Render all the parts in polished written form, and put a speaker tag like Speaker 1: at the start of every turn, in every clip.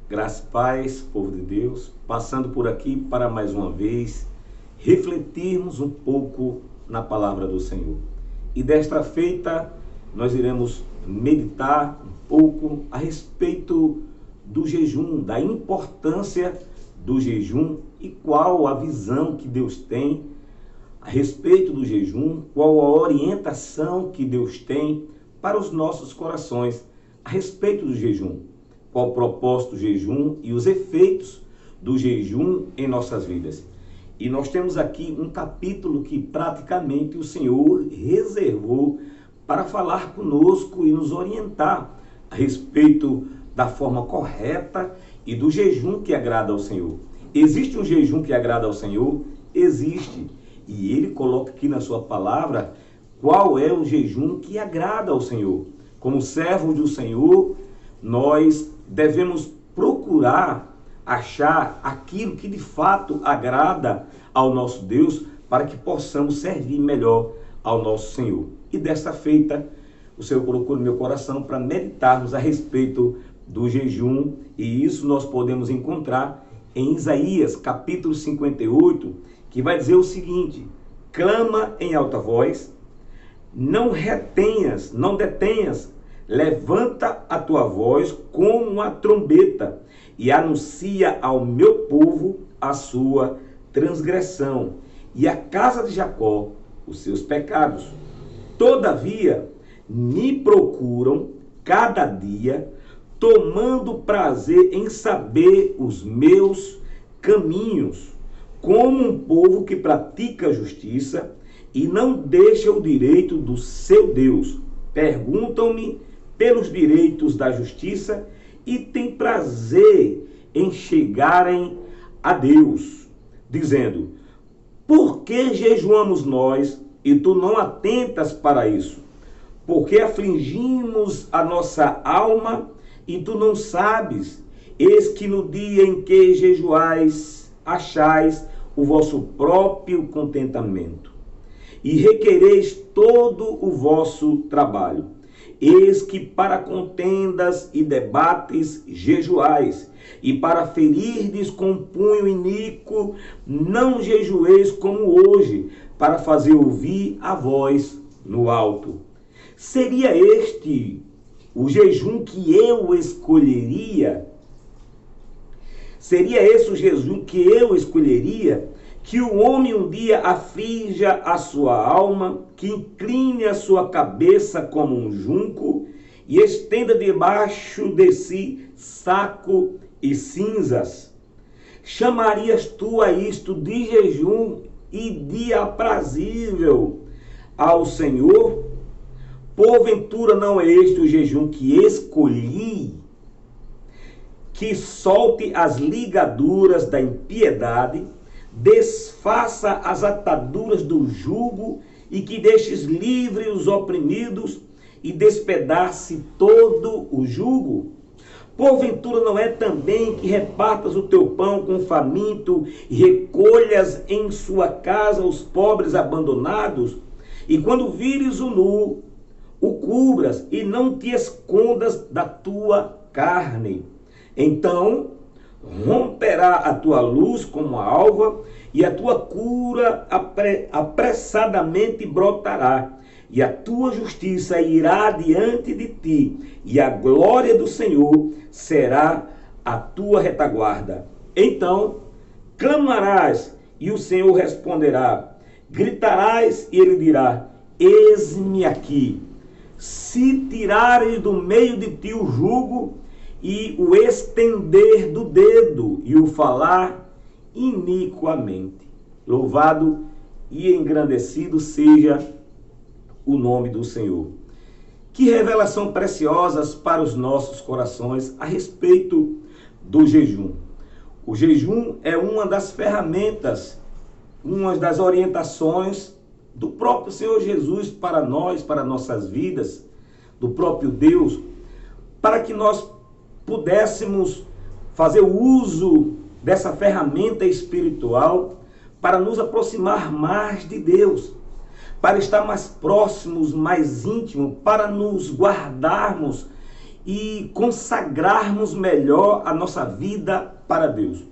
Speaker 1: Graça e paz, povo de Deus, passando por aqui para mais uma vez refletirmos um pouco na palavra do Senhor. E desta feita nós iremos meditar um pouco a respeito do jejum, da importância do jejum e qual a visão que Deus tem a respeito do jejum, qual a orientação que Deus tem para os nossos corações a respeito do jejum. Qual o propósito do jejum e os efeitos do jejum em nossas vidas. E nós temos aqui um capítulo que praticamente o Senhor reservou para falar conosco e nos orientar a respeito da forma correta e do jejum que agrada ao Senhor. Existe um jejum que agrada ao Senhor? Existe. E Ele coloca aqui na sua palavra qual é o jejum que agrada ao Senhor. Como servos do Senhor, nós devemos procurar achar aquilo que de fato agrada ao nosso Deus para que possamos servir melhor ao nosso Senhor. E desta feita, o Senhor colocou no meu coração para meditarmos a respeito do jejum, e isso nós podemos encontrar em Isaías, capítulo 58, que vai dizer o seguinte: clama em alta voz, não detenhas, levanta a tua voz como uma trombeta e anuncia ao meu povo a sua transgressão e à casa de Jacó os seus pecados. Todavia, me procuram cada dia, tomando prazer em saber os meus caminhos, como um povo que pratica a justiça e não deixa o direito do seu Deus. Perguntam-me pelos direitos da justiça e têm prazer em chegarem a Deus, dizendo: por que jejuamos nós e tu não atentas para isso? Porque afligimos a nossa alma e tu não sabes? Eis que no dia em que jejuais, achais o vosso próprio contentamento e requereis todo o vosso trabalho. Eis que para contendas e debates jejuais, e para ferirdes com punho iníquo não jejueis como hoje, para fazer ouvir a voz no alto. Seria este o jejum que eu escolheria? Seria esse o jejum que eu escolheria? Que o homem um dia aflija a sua alma, que incline a sua cabeça como um junco e estenda debaixo de si saco e cinzas. Chamarias tu a isto de jejum e de aprazível ao Senhor? Porventura não é este o jejum que escolhi? Que solte as ligaduras da impiedade, desfaça as ataduras do jugo e que deixes livre os oprimidos e despedace todo o jugo? Porventura não é também que repartas o teu pão com o faminto e recolhas em sua casa os pobres abandonados? E quando vires o nu, o cubras e não te escondas da tua carne. Então romperá a tua luz como a alva, e a tua cura apressadamente brotará, e a tua justiça irá diante de ti, e a glória do Senhor será a tua retaguarda. Então clamarás, e o Senhor responderá, gritarás, e ele dirá: eis-me aqui. Se tirares do meio de ti o jugo, e o estender do dedo, e o falar iniquamente. Louvado e engrandecido seja o nome do Senhor. Que revelação preciosas para os nossos corações a respeito do jejum. O jejum é uma das ferramentas, uma das orientações do próprio Senhor Jesus para nós, para nossas vidas, do próprio Deus, para que nós pudéssemos fazer uso dessa ferramenta espiritual para nos aproximar mais de Deus, para estar mais próximos, mais íntimos, para nos guardarmos e consagrarmos melhor a nossa vida para Deus.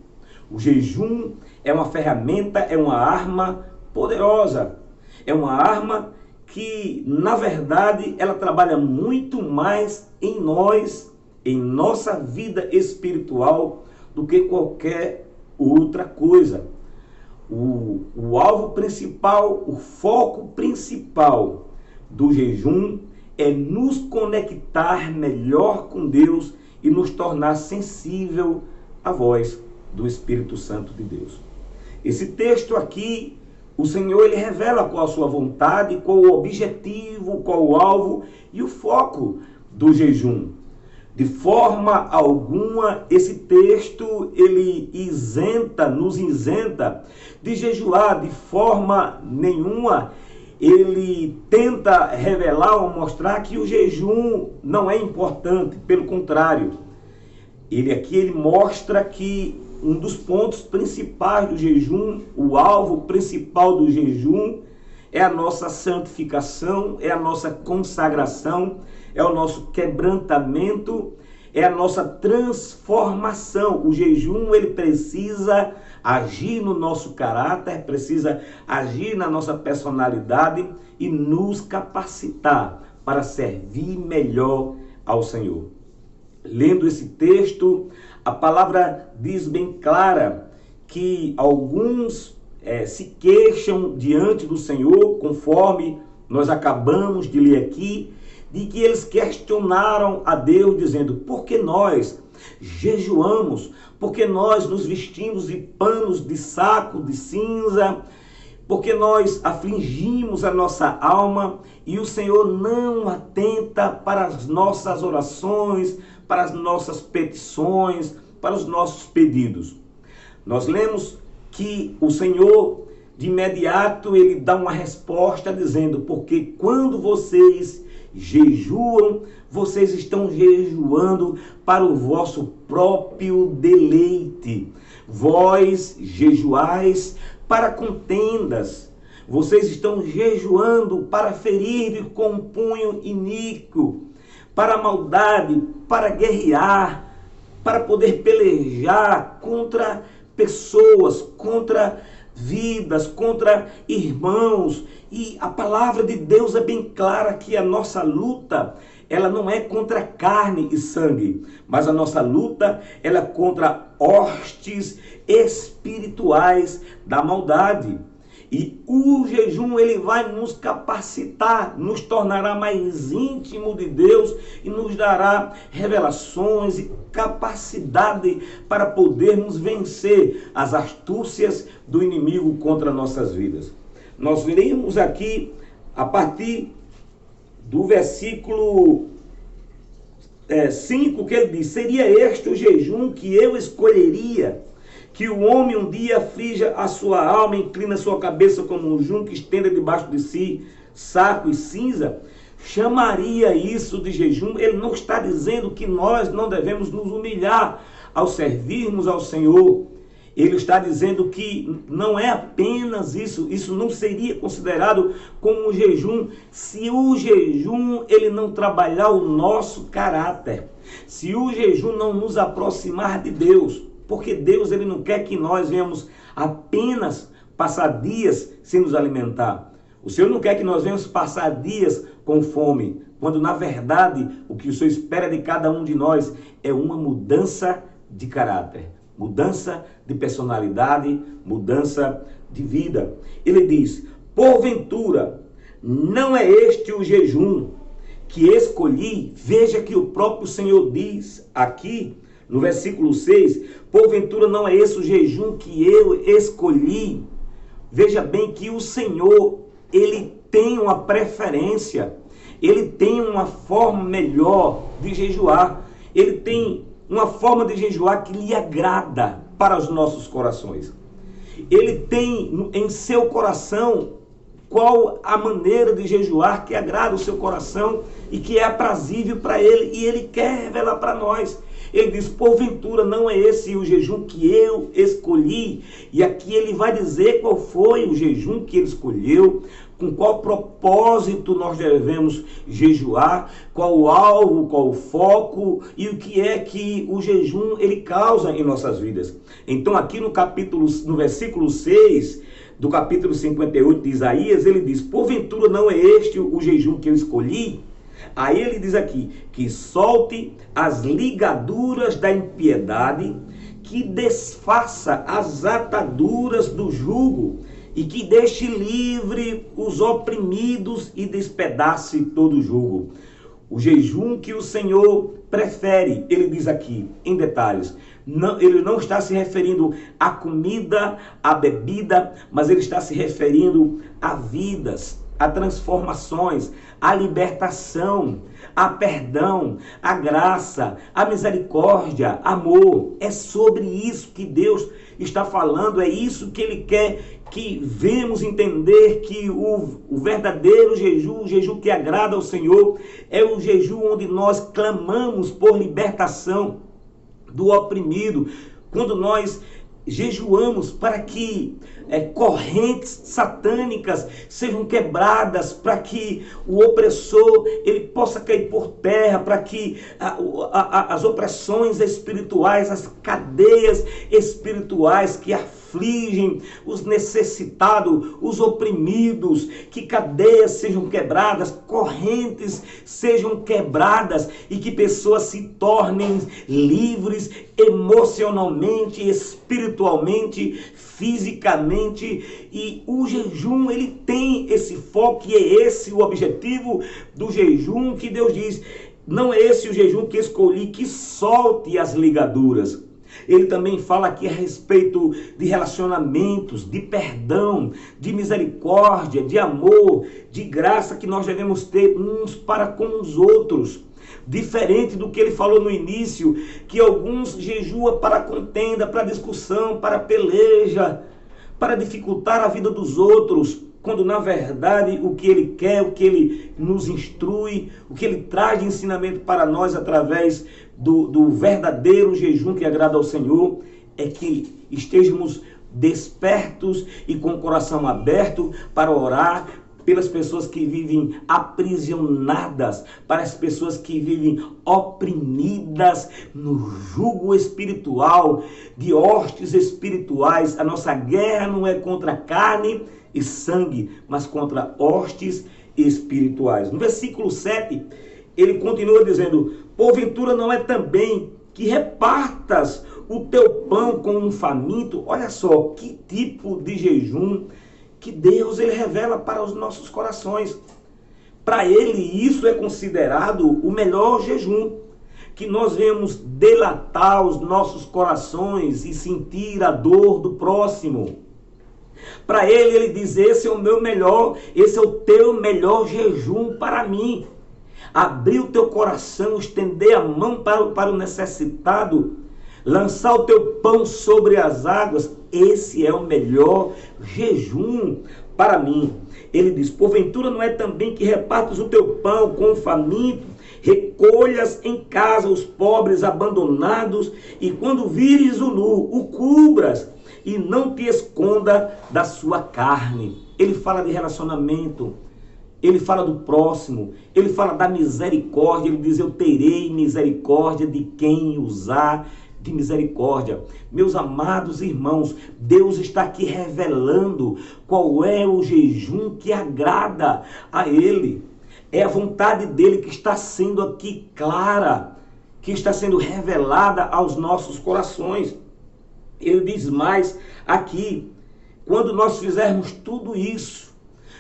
Speaker 1: O jejum é uma ferramenta, é uma arma poderosa. É uma arma que, na verdade, ela trabalha muito mais em nós, em nossa vida espiritual, do que qualquer outra coisa. O alvo principal, o foco principal do jejum é nos conectar melhor com Deus e nos tornar sensível à voz do Espírito Santo de Deus. Esse texto aqui, o Senhor ele revela qual a sua vontade, qual o objetivo, qual o alvo e o foco do jejum. De forma alguma, esse texto ele nos isenta de jejuar. De forma nenhuma, ele tenta revelar ou mostrar que o jejum não é importante. Pelo contrário, ele mostra que um dos pontos principais do jejum, o alvo principal do jejum, é a nossa santificação, é a nossa consagração, é o nosso quebrantamento, é a nossa transformação. O jejum ele precisa agir no nosso caráter, precisa agir na nossa personalidade e nos capacitar para servir melhor ao Senhor. Lendo esse texto, a palavra diz bem clara que alguns se queixam diante do Senhor, conforme nós acabamos de ler aqui, de que eles questionaram a Deus, dizendo: por que nós jejuamos? Por que nós nos vestimos de panos de saco, de cinza? Porque nós afligimos a nossa alma e o Senhor não atenta para as nossas orações, para as nossas petições, para os nossos pedidos. Nós lemos que o Senhor, de imediato, ele dá uma resposta dizendo: porque quando vocês jejuam, vocês estão jejuando para o vosso próprio deleite. Vós jejuais para contendas. Vocês estão jejuando para ferir com um punho iníquo, para a maldade, para guerrear, para poder pelejar contra pessoas, contra vidas, contra irmãos. E a palavra de Deus é bem clara que a nossa luta, ela não é contra carne e sangue, mas a nossa luta, ela é contra hostes espirituais da maldade. E o jejum, ele vai nos capacitar, nos tornará mais íntimo de Deus e nos dará revelações e capacidade para podermos vencer as astúcias do inimigo contra nossas vidas. Nós veremos aqui, a partir do versículo 5, que ele diz: seria este o jejum que eu escolheria, que o homem um dia aflija a sua alma, inclina a sua cabeça como um junco, estenda debaixo de si saco e cinza? Chamaria isso de jejum? Ele não está dizendo que nós não devemos nos humilhar ao servirmos ao Senhor. Ele está dizendo que não é apenas isso não seria considerado como um jejum se o jejum ele não trabalhar o nosso caráter, se o jejum não nos aproximar de Deus. Porque Deus ele não quer que nós venhamos apenas passar dias sem nos alimentar. O Senhor não quer que nós venhamos passar dias com fome, quando na verdade o que o Senhor espera de cada um de nós é uma mudança de caráter, mudança de personalidade, mudança de vida. Ele diz: porventura, não é este o jejum que escolhi? Veja que o próprio Senhor diz aqui, no versículo 6, porventura não é esse o jejum que eu escolhi? Veja bem que o Senhor, ele tem uma preferência, ele tem uma forma melhor de jejuar, ele tem uma forma de jejuar que lhe agrada para os nossos corações. Ele tem em seu coração qual a maneira de jejuar que agrada o seu coração e que é aprazível para ele, e ele quer revelar para nós. Ele diz: porventura não é esse o jejum que eu escolhi? E aqui ele vai dizer qual foi o jejum que ele escolheu, com qual propósito nós devemos jejuar, qual o alvo, qual o foco e o que é que o jejum ele causa em nossas vidas. Então aqui no versículo 6 do capítulo 58 de Isaías, ele diz: porventura não é este o jejum que eu escolhi? Aí ele diz aqui, que solte as ligaduras da impiedade, que desfaça as ataduras do jugo, e que deixe livre os oprimidos e despedace todo o jugo. O jejum que o Senhor prefere, ele diz aqui, em detalhes, ele não está se referindo à comida, à bebida, mas ele está se referindo a vidas, a transformações, a libertação, a perdão, a graça, a misericórdia, amor. É sobre isso que Deus está falando, é isso que Ele quer que vemos entender, que o verdadeiro jejum, o jejum que agrada ao Senhor, é o jejum onde nós clamamos por libertação do oprimido, quando nós jejuamos para que correntes satânicas sejam quebradas, para que o opressor ele possa cair por terra, para que as opressões espirituais, as cadeias espirituais que afligem os necessitados, os oprimidos, que cadeias sejam quebradas, correntes sejam quebradas e que pessoas se tornem livres emocionalmente, espiritualmente, fisicamente. E o jejum ele tem esse foco e é esse o objetivo do jejum, que Deus diz: não é esse o jejum que escolhi, que solte as ligaduras. Ele também fala aqui a respeito de relacionamentos, de perdão, de misericórdia, de amor, de graça que nós devemos ter uns para com os outros. Diferente do que ele falou no início, que alguns jejuam para contenda, para discussão, para peleja, para dificultar a vida dos outros, quando na verdade o que ele quer, o que ele nos instrui, o que ele traz de ensinamento para nós através do verdadeiro jejum que agrada ao Senhor, é que estejamos despertos e com o coração aberto para orar pelas pessoas que vivem aprisionadas, para as pessoas que vivem oprimidas no jugo espiritual, de hostes espirituais. A nossa guerra não é contra carne e sangue, mas contra hostes espirituais. No versículo 7, ele continua dizendo: porventura não é também que repartas o teu pão com um faminto? Olha só que tipo de jejum que Deus ele revela para os nossos corações. Para ele isso é considerado o melhor jejum, que nós vemos delatar os nossos corações e sentir a dor do próximo. Para ele diz: esse é o meu melhor, esse é o teu melhor jejum para mim. Abrir o teu coração, estender a mão para o necessitado, lançar o teu pão sobre as águas, esse é o melhor jejum para mim. Ele diz: porventura não é também que repartas o teu pão com o faminto, recolhas em casa os pobres abandonados, e quando vires o nu, o cubras, e não te esconda da sua carne. Ele fala de relacionamento, ele fala do próximo, ele fala da misericórdia. Ele diz: eu terei misericórdia de quem usar de misericórdia. Meus amados irmãos, Deus está aqui revelando qual é o jejum que agrada a Ele. É a vontade dEle que está sendo aqui clara, que está sendo revelada aos nossos corações. Ele diz mais aqui: quando nós fizermos tudo isso,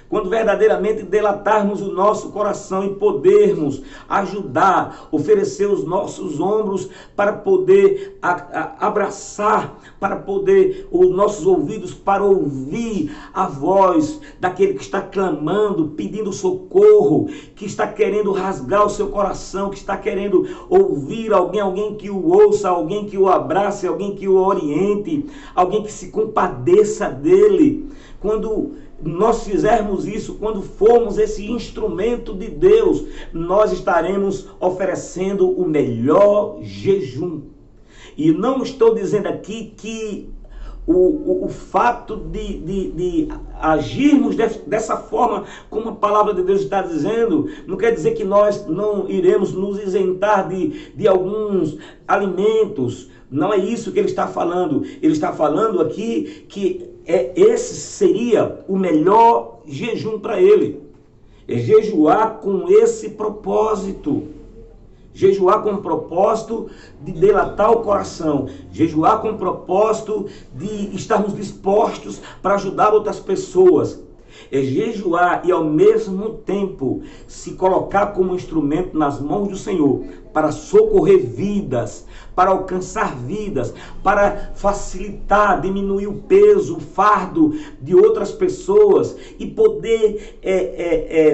Speaker 1: quando verdadeiramente delatarmos o nosso coração e podermos ajudar, oferecer os nossos ombros para poder abraçar, para poder os nossos ouvidos para ouvir a voz daquele que está clamando, pedindo socorro, que está querendo rasgar o seu coração, que está querendo ouvir alguém que o ouça, alguém que o abrace, alguém que o oriente, alguém que se compadeça dele. Quando nós fizermos isso, quando formos esse instrumento de Deus, nós estaremos oferecendo o melhor jejum. E não estou dizendo aqui que o fato de agirmos dessa forma, como a palavra de Deus está dizendo, não quer dizer que nós não iremos nos isentar de alguns alimentos. Não é isso que ele está falando. Ele está falando aqui que esse seria o melhor jejum para ele. É jejuar com esse propósito. Jejuar com o propósito de delatar o coração. Jejuar com o propósito de estarmos dispostos para ajudar outras pessoas. É jejuar e ao mesmo tempo se colocar como instrumento nas mãos do Senhor para socorrer vidas, para alcançar vidas, para facilitar, diminuir o peso, o fardo de outras pessoas e poder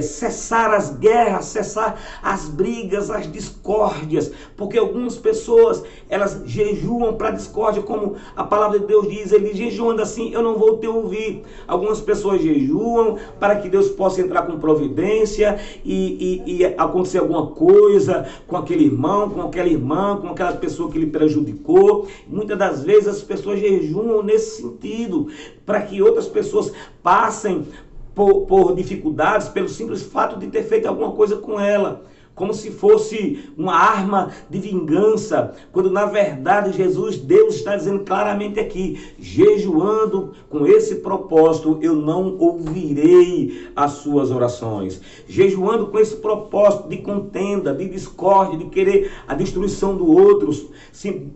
Speaker 1: cessar as guerras, cessar as brigas, as discórdias, porque algumas pessoas, elas jejuam para discórdia, como a palavra de Deus diz, ele jejuando assim, eu não vou te ouvir. Algumas pessoas jejuam para que Deus possa entrar com providência e acontecer alguma coisa com aquele irmão, com aquela irmã, com aquela pessoa que lhe prejudicou. Muitas das vezes as pessoas jejuam nesse sentido, para que outras pessoas passem por dificuldades pelo simples fato de ter feito alguma coisa com ela, como se fosse uma arma de vingança, quando na verdade Deus está dizendo claramente aqui, jejuando com esse propósito, eu não ouvirei as suas orações. Jejuando com esse propósito de contenda, de discórdia, de querer a destruição do outro,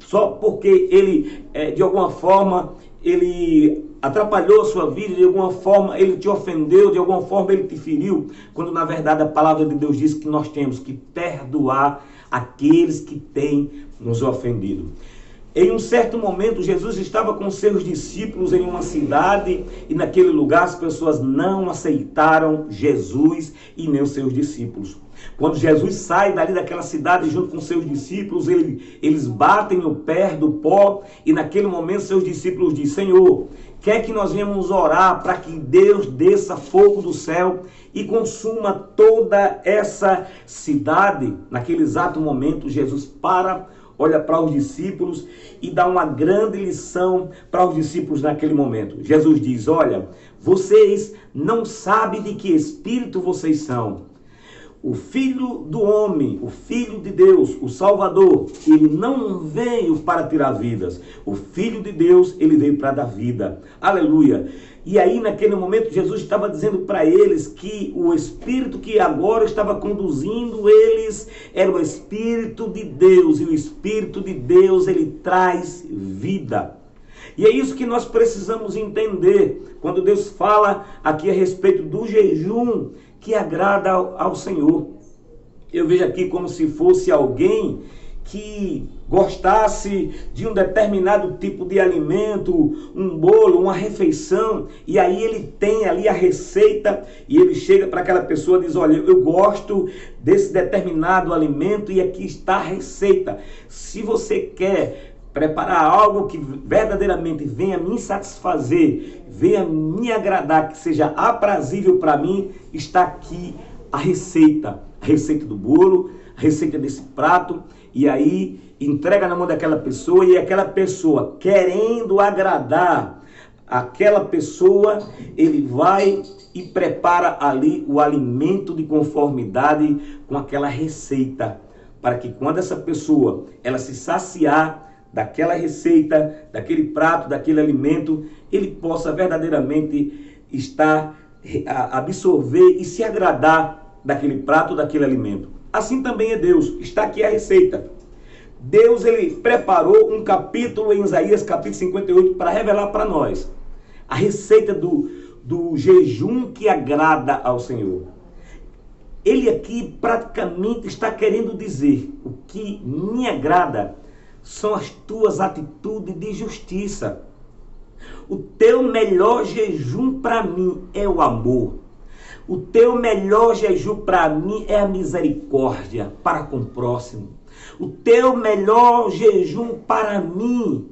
Speaker 1: só porque ele, de alguma forma, ele atrapalhou a sua vida, de alguma forma ele te ofendeu, de alguma forma ele te feriu, quando na verdade a palavra de Deus diz que nós temos que perdoar aqueles que têm nos ofendido. Em um certo momento, Jesus estava com seus discípulos em uma cidade e naquele lugar as pessoas não aceitaram Jesus e nem os seus discípulos. Quando Jesus sai dali daquela cidade junto com seus discípulos, eles batem o pé do pó e naquele momento seus discípulos dizem, Senhor, quer que nós venhamos orar para que Deus desça fogo do céu e consuma toda essa cidade? Naquele exato momento, Jesus olha para os discípulos e dá uma grande lição para os discípulos naquele momento. Jesus diz, olha, vocês não sabem de que espírito vocês são. O Filho do Homem, o Filho de Deus, o Salvador, ele não veio para tirar vidas. O Filho de Deus, ele veio para dar vida. Aleluia! E aí, naquele momento, Jesus estava dizendo para eles que o Espírito que agora estava conduzindo eles era o Espírito de Deus. E o Espírito de Deus, ele traz vida. E é isso que nós precisamos entender quando Deus fala aqui a respeito do jejum que agrada ao Senhor. Eu vejo aqui como se fosse alguém que gostasse de um determinado tipo de alimento, um bolo, uma refeição, e aí ele tem ali a receita e ele chega para aquela pessoa e diz, olha, eu gosto desse determinado alimento e aqui está a receita. Se você quer preparar algo que verdadeiramente venha me satisfazer, venha me agradar, que seja aprazível para mim, está aqui a receita do bolo, a receita desse prato, e aí entrega na mão daquela pessoa, e aquela pessoa, querendo agradar aquela pessoa, ele vai e prepara ali o alimento de conformidade com aquela receita, para que quando essa pessoa, ela se saciar daquela receita, daquele prato, daquele alimento, ele possa verdadeiramente absorver e se agradar daquele prato, daquele alimento. Assim também é Deus. Está aqui a receita. Deus, ele preparou um capítulo em Isaías, capítulo 58, para revelar para nós a receita do jejum que agrada ao Senhor. Ele aqui praticamente está querendo dizer, o que me agrada são as tuas atitudes de justiça. O teu melhor jejum para mim é o amor. O teu melhor jejum para mim é a misericórdia para com o próximo. O teu melhor jejum para mim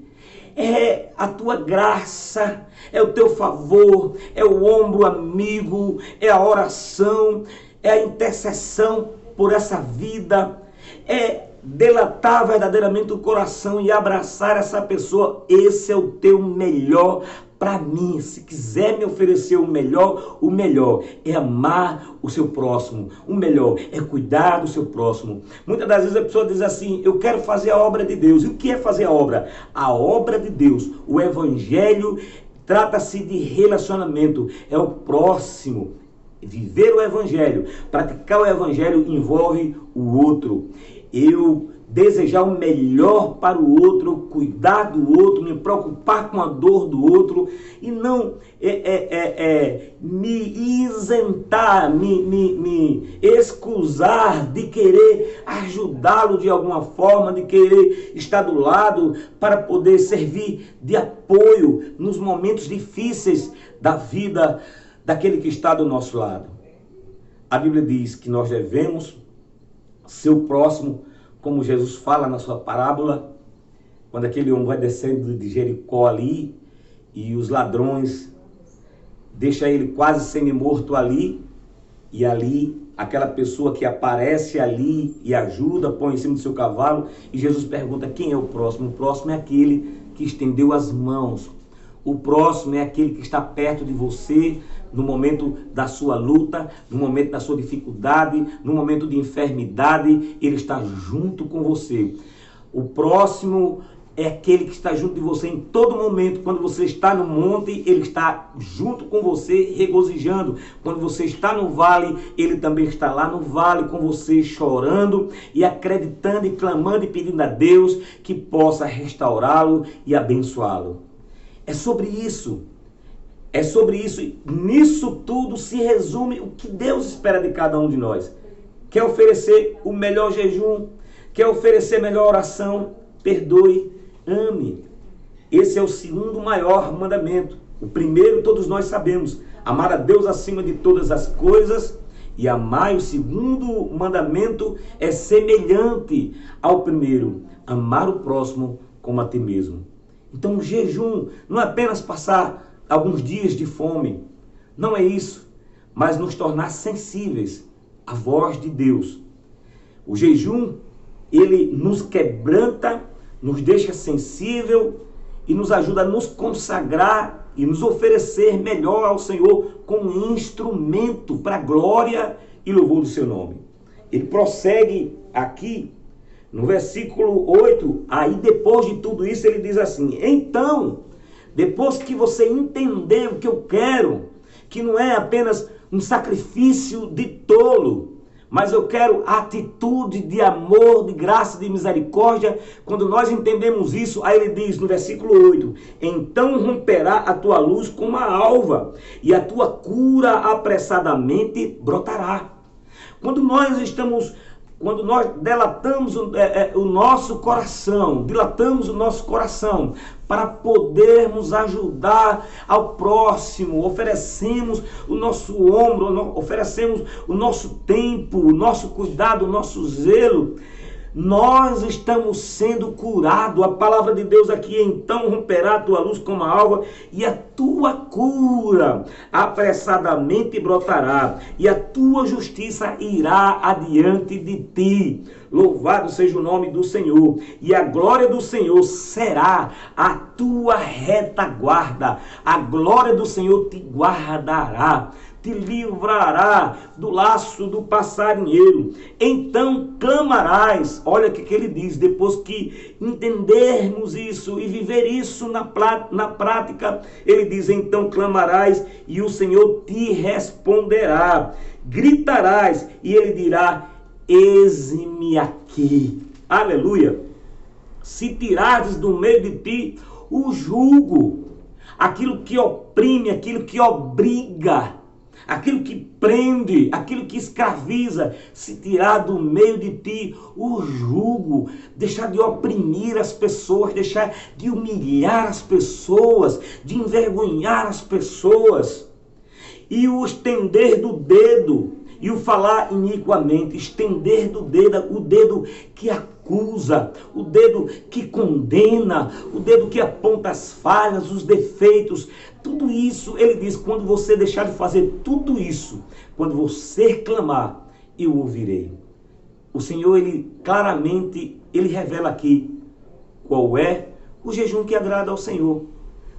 Speaker 1: é a tua graça, é o teu favor, é o ombro amigo, é a oração, é a intercessão por essa vida, é delatar verdadeiramente o coração e abraçar essa pessoa. Esse é o teu melhor para mim. Se quiser me oferecer o melhor é amar o seu próximo. O melhor é cuidar do seu próximo. Muitas das vezes a pessoa diz assim: eu quero fazer a obra de Deus. E o que é fazer a obra? A obra de Deus, o evangelho, trata-se de relacionamento. É o próximo. Viver o evangelho, praticar o evangelho envolve o outro. Eu desejar o melhor para o outro, cuidar do outro, me preocupar com a dor do outro e não me isentar, me excusar de querer ajudá-lo de alguma forma, de querer estar do lado para poder servir de apoio nos momentos difíceis da vida daquele que está do nosso lado. A Bíblia diz que nós devemos ser o próximo, como Jesus fala na sua parábola, quando aquele homem vai descendo de Jericó ali, e os ladrões deixam ele quase semi-morto ali, e ali, aquela pessoa que aparece ali e ajuda, põe em cima do seu cavalo, e Jesus pergunta: quem é o próximo? O próximo é aquele que estendeu as mãos. O próximo é aquele que está perto de você no momento da sua luta, no momento da sua dificuldade, no momento de enfermidade. Ele está junto com você. O próximo é aquele que está junto de você em todo momento. Quando você está no monte, ele está junto com você, regozijando. Quando você está no vale, ele também está lá no vale com você, chorando e acreditando e clamando e pedindo a Deus que possa restaurá-lo e abençoá-lo. É sobre isso. É sobre isso. Nisso tudo se resume o que Deus espera de cada um de nós. Quer oferecer o melhor jejum? Quer oferecer a melhor oração? Perdoe, ame. Esse é o segundo maior mandamento. O primeiro todos nós sabemos: amar a Deus acima de todas as coisas. E amar, o segundo mandamento, é semelhante ao primeiro: amar o próximo como a ti mesmo. Então o jejum não é apenas passar alguns dias de fome, não é isso, mas nos tornar sensíveis à voz de Deus. O jejum, ele nos quebranta, nos deixa sensível e nos ajuda a nos consagrar e nos oferecer melhor ao Senhor como instrumento para a glória e louvor do seu nome. Ele prossegue aqui no versículo 8, aí depois de tudo isso ele diz assim: então, depois que você entender o que eu quero, que não é apenas um sacrifício de tolo, mas eu quero atitude de amor, de graça, de misericórdia. Quando nós entendemos isso, aí ele diz no versículo 8: então romperá a tua luz como a alva, e a tua cura apressadamente brotará. Quando nós dilatamos o nosso coração para podermos ajudar ao próximo, oferecemos o nosso ombro, oferecemos o nosso tempo, o nosso cuidado, o nosso zelo, nós estamos sendo curados. A palavra de Deus aqui: então romperá a tua luz como a alva, e a tua cura apressadamente brotará, e a tua justiça irá adiante de ti. Louvado seja o nome do Senhor. E a glória do Senhor será a tua retaguarda. A glória do Senhor te guardará, te livrará do laço do passarinheiro. Então clamarás. Olha o que ele diz, depois que entendermos isso e viver isso na prática, ele diz: então clamarás e o Senhor te responderá. Gritarás e ele dirá: eis-me aqui. Aleluia. Se tirares do meio de ti o jugo, aquilo que oprime, aquilo que obriga, aquilo que prende, aquilo que escraviza, se tirar do meio de ti o jugo, deixar de oprimir as pessoas, deixar de humilhar as pessoas, de envergonhar as pessoas, e o estender do dedo, e o falar iniquamente, estender do dedo, o dedo que acusa, o dedo que condena, o dedo que aponta as falhas, os defeitos, tudo isso, ele diz: quando você deixar de fazer tudo isso, quando você clamar, eu ouvirei. o Senhor, ele claramente, ele revela aqui qual é o jejum que agrada ao Senhor.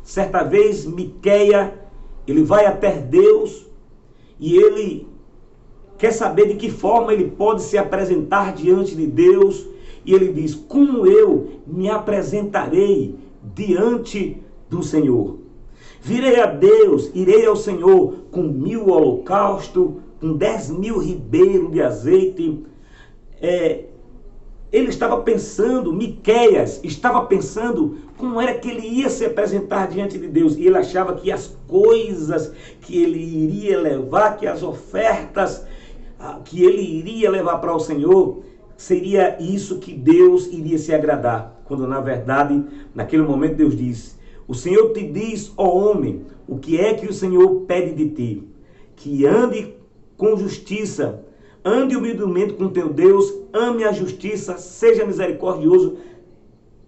Speaker 1: Certa vez, Miquéia, ele vai até Deus e ele quer saber de que forma ele pode se apresentar diante de Deus. E ele diz: como eu me apresentarei diante do Senhor? Virei a Deus, irei ao Senhor com 1000 holocaustos, com 10.000 ribeiros de azeite. Ele estava pensando, Miqueias estava pensando como era que ele ia se apresentar diante de Deus. E ele achava que as coisas que ele iria levar, que as ofertas que ele iria levar para o Senhor, seria isso que Deus iria se agradar. Quando na verdade, naquele momento Deus diz: o Senhor te diz, ó homem, o que é que o Senhor pede de ti? Que ande com justiça, ande humildemente com teu Deus, ame a justiça, seja misericordioso.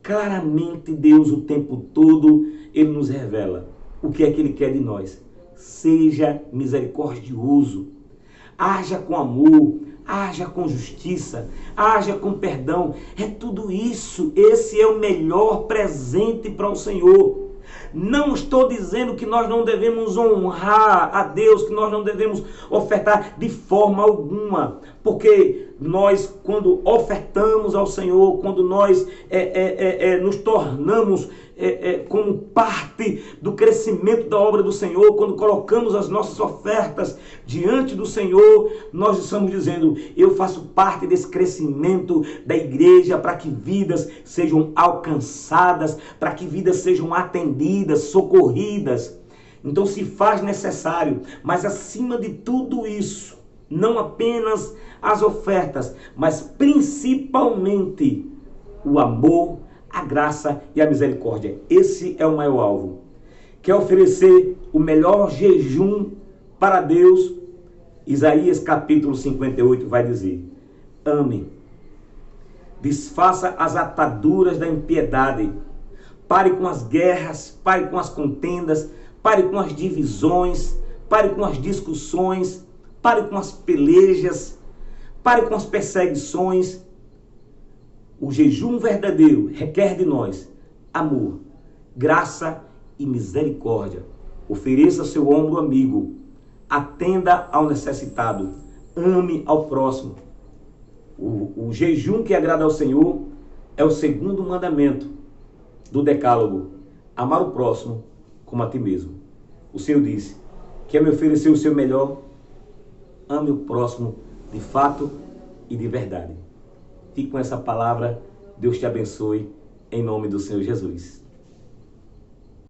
Speaker 1: Claramente Deus o tempo todo, ele nos revela o que é que ele quer de nós. Seja misericordioso, haja com amor, haja com justiça, haja com perdão. É tudo isso. Esse é o melhor presente para o Senhor. Não estou dizendo que nós não devemos honrar a Deus, que nós não devemos ofertar de forma alguma, porque nós, quando ofertamos ao Senhor, quando nós nos tornamos como parte do crescimento da obra do Senhor, quando colocamos as nossas ofertas diante do Senhor, nós estamos dizendo: eu faço parte desse crescimento da igreja, para que vidas sejam alcançadas, para que vidas sejam atendidas, socorridas. Então se faz necessário, mas acima de tudo isso, não apenas as ofertas, mas principalmente o amor, a graça e a misericórdia. Esse é o maior alvo. Quer oferecer o melhor jejum para Deus? Isaías capítulo 58 vai dizer: ame, desfaça as ataduras da impiedade, pare com as guerras, pare com as contendas, pare com as divisões, pare com as discussões, pare com as pelejas, pare com as perseguições. O jejum verdadeiro requer de nós amor, graça e misericórdia. Ofereça seu ombro amigo, atenda ao necessitado, ame ao próximo. O jejum que agrada ao Senhor é o segundo mandamento do decálogo: amar o próximo como a ti mesmo. O Senhor disse: quer me oferecer o seu melhor? Ame o próximo de fato e de verdade. Fique com essa palavra. Deus te abençoe, em nome do Senhor Jesus.